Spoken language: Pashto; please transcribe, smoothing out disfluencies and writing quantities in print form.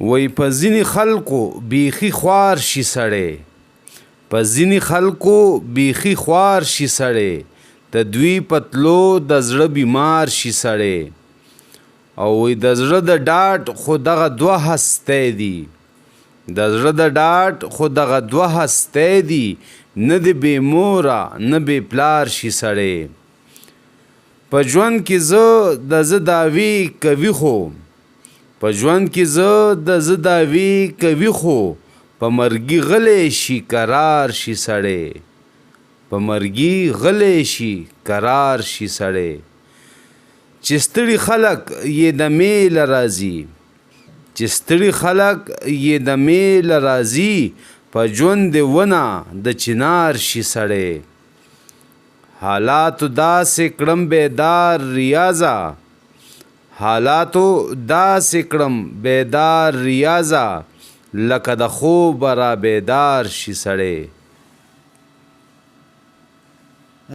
وی په ځینې خلکو بیخي خوار شي سړی په ځینې خلکو بیخي خوار شي سړی د دوی پتلو د زړه بیمار شي سړی او وی د زړه د ډاډ خو دغه دوه هستی دي د زړه د ډاډ خو دغه دوه هستی دي نه د بې موره نه بې پلار شي سړی په ژوند کې زه د زه دعوې کوي خو په ژوند کې زه د زه دعوې کوي خو په مرګي غلی شي قرار شي سړی په مرګي غلی شي قرار شي سړی چې ستړي خلک یې د میل راځي چې ستړي خلک یې د میل راځي په ژوند ونه د چنار شي سړی حالاتو داسې کړم بیدار ریاضه حالاتو داسې کړم بیدار ریاضه لکه د خوب را بیدار شي سړی